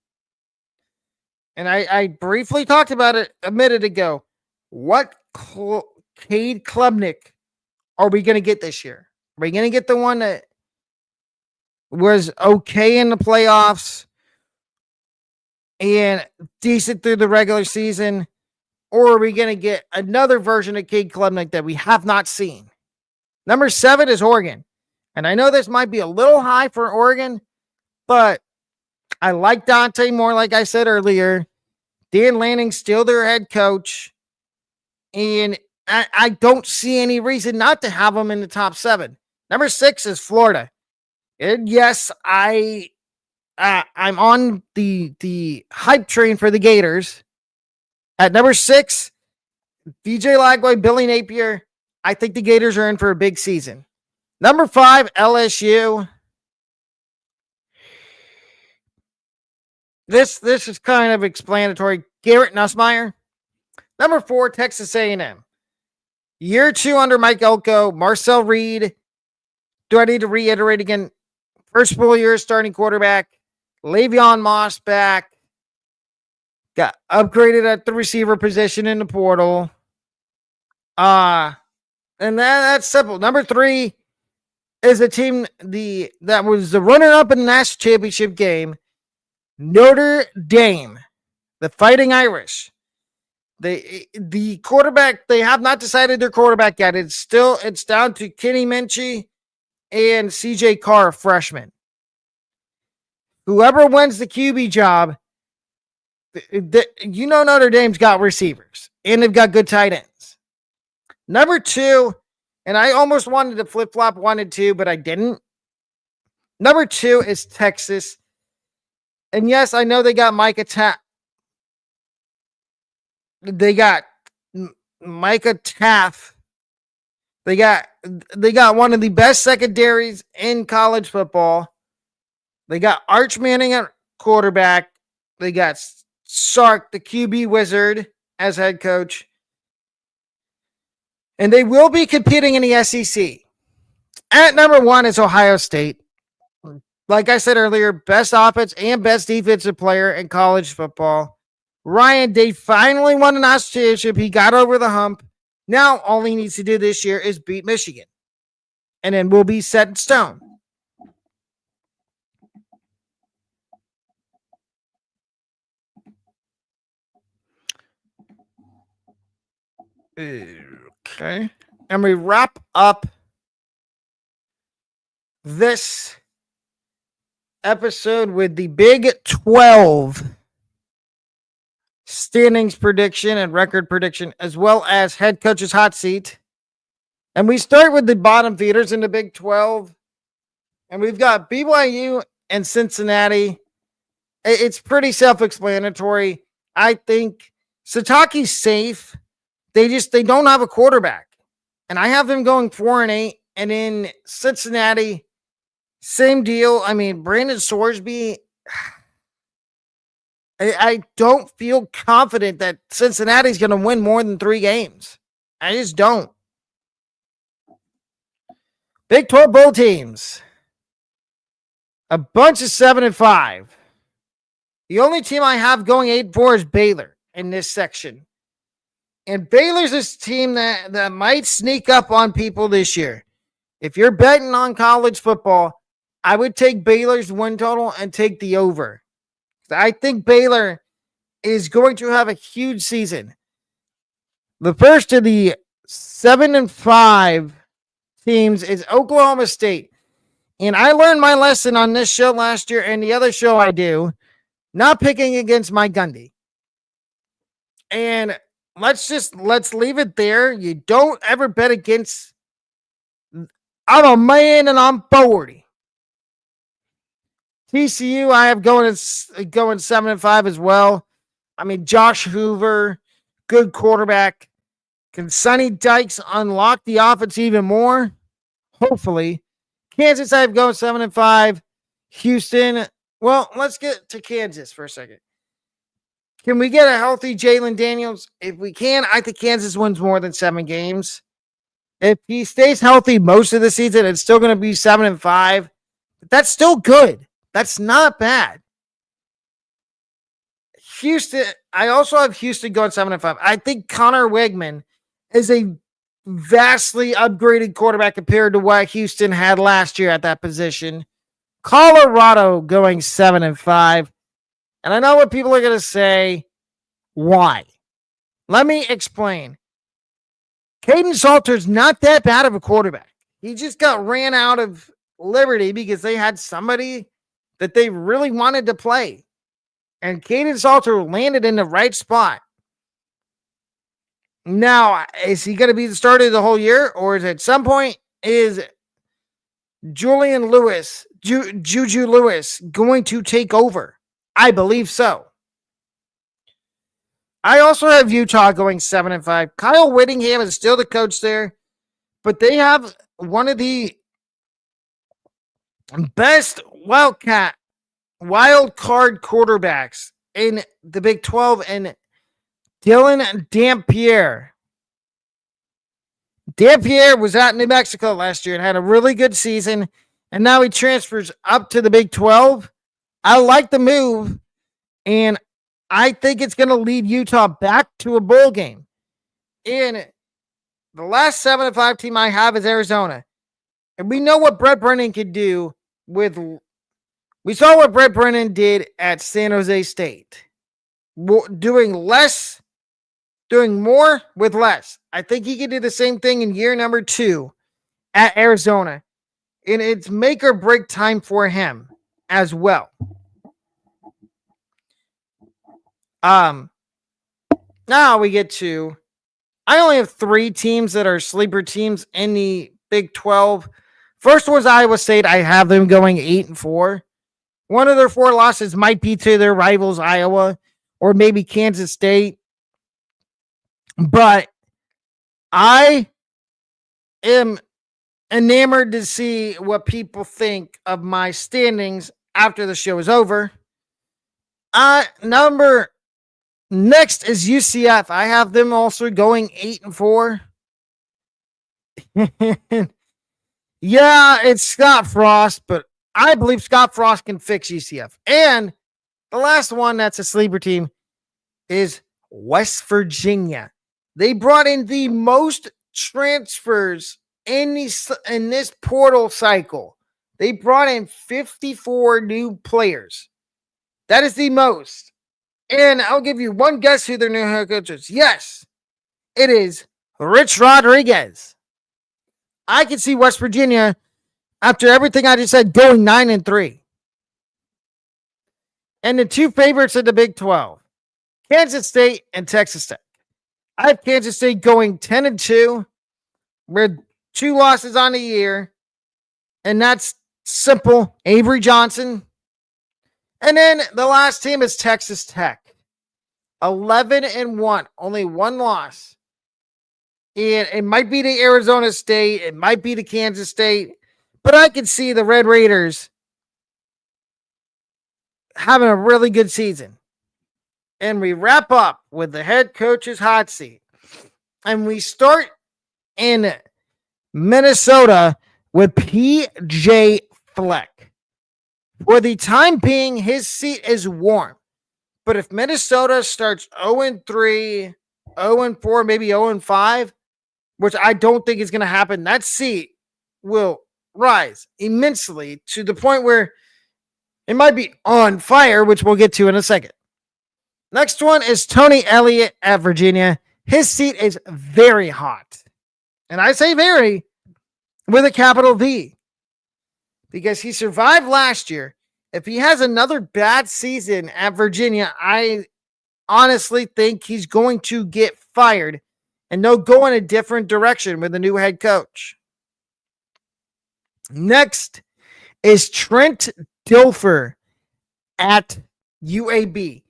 And I briefly talked about it a minute ago. What Cade Klubnik are we going to get this year? Are we going to get the one that was okay in the playoffs and decent through the regular season? Or are we going to get another version of Cade Klubnik that we have not seen? Number 7 is Oregon. And I know this might be a little high for Oregon, but I like Dante more, like I said earlier. Dan Lanning's still their head coach. And I don't see any reason not to have them in the top 7. Number 6 is Florida. And yes, I'm on the hype train for the Gators. At number 6, DJ Lagway, Billy Napier. I think the Gators are in for a big season. Number 5, LSU. This is kind of explanatory. Garrett Nussmeier. Number 4, Texas A&M. Year 2 under Mike Elko, Marcel Reed. Do I need to reiterate again? First full year starting quarterback. Le'Veon Moss back. Got upgraded at the receiver position in the portal. And that's simple. Number 3 is a team that was the runner-up in the national championship game. Notre Dame, the Fighting Irish. The quarterback, they have not decided their quarterback yet. It's down to Kenny Minchie and CJ Carr, freshman. Whoever wins the QB job, Notre Dame's got receivers and they've got good tight ends. Number 2, and I almost wanted to flip-flop 1 and 2, but I didn't. Number 2 is Texas. And yes, I know they got Micah Taft. They got Micah Taft. They got one of the best secondaries in college football. They got Arch Manning at quarterback. They got Sark, the QB wizard, as head coach. And they will be competing in the SEC. At number 1 is Ohio State. Like I said earlier, best offense and best defensive player in college football. Ryan Day finally won a national championship. He got over the hump. Now all he needs to do this year is beat Michigan. And then we'll be set in stone. Okay. And we wrap up this episode with the Big 12 standings prediction and record prediction, as well as head coach's hot seat. And we start with the bottom feeders in the Big 12. And we've got BYU and Cincinnati. It's pretty self-explanatory. I think Sataki's safe. They don't have a quarterback. And I have them going 4-8. And in Cincinnati, same deal. I mean, Brandon Sorsby, I don't feel confident that Cincinnati's going to win more than 3 games. I just don't. Big 12 bowl teams. A bunch of 7-5. The only team I have going 8-4 is Baylor in this section. And Baylor's this team that might sneak up on people this year. If you're betting on college football, I would take Baylor's win total and take the over. I think Baylor is going to have a huge season. The first of the 7-5 teams is Oklahoma State. And I learned my lesson on this show last year and the other show I do, not picking against Mike Gundy. And let's leave it there. You don't ever bet against. I'm a man and I'm 40. TCU, I have going 7-5 as well. I mean, Josh Hoover, good quarterback. Can Sonny Dykes unlock the offense even more? Hopefully. Kansas, I have going 7-5. Houston, well, let's get to Kansas for a second. Can we get a healthy Jalen Daniels? If we can, I think Kansas wins more than 7 games. If he stays healthy most of the season, it's still going to be 7-5. But that's still good. That's not bad. Houston, I also have Houston going 7-5. I think Connor Wegman is a vastly upgraded quarterback compared to what Houston had last year at that position. Colorado going 7-5. And I know what people are going to say. Why? Let me explain. Caden Salter's not that bad of a quarterback. He just got ran out of Liberty because they had somebody that they really wanted to play. And Caden Salter landed in the right spot. Now, is he going to be the starter the whole year? Or is at some point, is Julian Lewis, Juju Lewis, going to take over? I believe so. I also have Utah going 7-5. Kyle Whittingham is still the coach there, but they have one of the best wild card quarterbacks in the Big 12, and Dylan Dampier. Dampier was at New Mexico last year and had a really good season, and now he transfers up to the Big 12. I like the move, and I think it's going to lead Utah back to a bowl game. And the last 7-5 team I have is Arizona. And we know what Brett Brennan could do with. We saw what Brett Brennan did at San Jose State. Doing more with less. I think he could do the same thing in year number 2 at Arizona. And it's make or break time for him as well. Now we get to, I only have 3 teams that are sleeper teams in the Big 12. First was Iowa State. I have them going 8-4. One of their 4 losses might be to their rivals, Iowa, or maybe Kansas State. But I am enamored to see what people think of my standings after the show is over. Next is UCF. I have them also going 8-4. Yeah, it's Scott Frost, but I believe Scott Frost can fix UCF. And the last one that's a sleeper team is West Virginia. They brought in the most transfers in this portal cycle. They brought in 54 new players. That is the most. And I'll give you one guess who their new head coach is. Yes, it is Rich Rodriguez. I can see West Virginia, after everything I just said, going 9-3. And the 2 favorites of the Big 12, Kansas State and Texas Tech. I have Kansas State going 10-2, with 2 losses on the year. And that's simple. Avery Johnson. And then the last team is Texas Tech. 11-1. Only 1 loss. And it might be to Arizona State. It might be to Kansas State. But I can see the Red Raiders having a really good season. And we wrap up with the head coach's hot seat. And we start in Minnesota with PJ Fleck. For the time being, his seat is warm. But if Minnesota starts 0-3, 0-4, maybe 0-5, which I don't think is going to happen, that seat will rise immensely to the point where it might be on fire, which we'll get to in a second. Next one is Tony Elliott at Virginia. His seat is very hot. And I say very with a capital V. because he survived last year. If he has another bad season at Virginia, I honestly think he's going to get fired and they'll go in a different direction with a new head coach. Next is Trent Dilfer at UAB.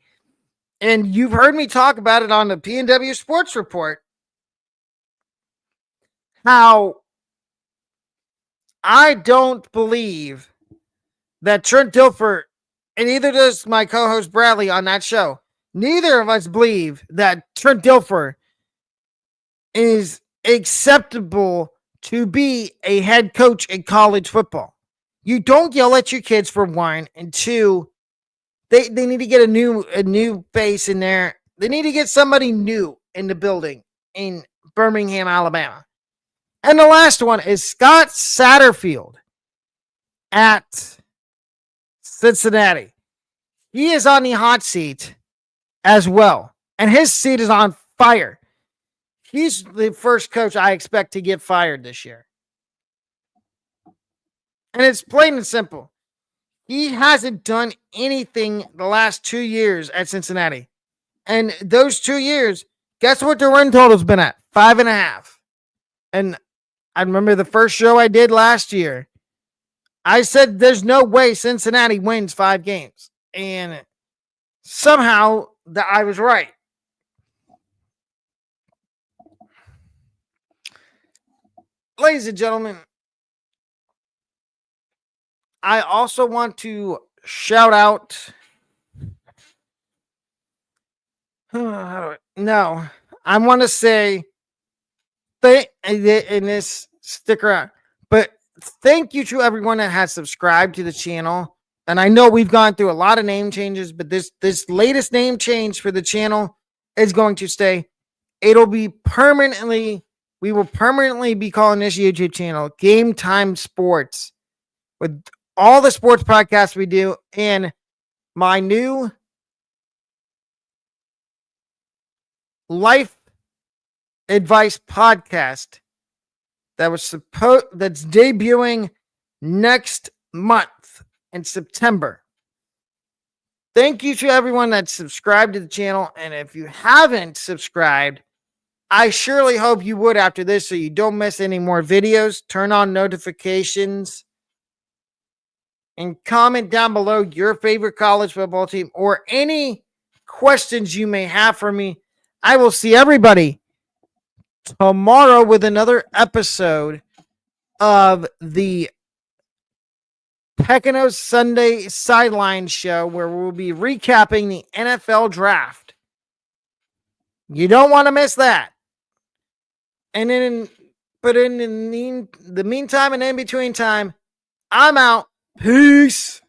And you've heard me talk about it on the PNW Sports Report, how I don't believe that Trent Dilfer, and neither does my co-host Bradley on that show, neither of us believe that Trent Dilfer is acceptable to be a head coach in college football. You don't yell at your kids, for one, and two, they need to get a new face in there. They need to get somebody new in the building in Birmingham, Alabama. And the last one is Scott Satterfield at Cincinnati. He is on the hot seat as well, and his seat is on fire. He's the first coach I expect to get fired this year. And it's plain and simple. He hasn't done anything the last 2 years at Cincinnati. And those 2 years, guess what the run total's been at? 5.5. And I remember the first show I did last year, I said there's no way Cincinnati wins 5 games. And somehow I was right. Ladies and gentlemen, I also want to shout out. I want to say, in this, stick around. But thank you to everyone that has subscribed to the channel. And I know we've gone through a lot of name changes, but this latest name change for the channel is going to stay. It'll be permanently, we will permanently be calling this YouTube channel Game Time Sports, with all the sports podcasts we do and my new life advice podcast that's debuting next month in September. Thank you to everyone that's subscribed to the channel. And if you haven't subscribed, I surely hope you would after this so you don't miss any more videos. Turn on notifications and comment down below your favorite college football team or any questions you may have for me. I will see everybody tomorrow with another episode of the Pequignot Sunday Sideline Show, where we'll be recapping the NFL Draft. You don't want to miss that. And in the meantime and in between time, I'm out. Peace.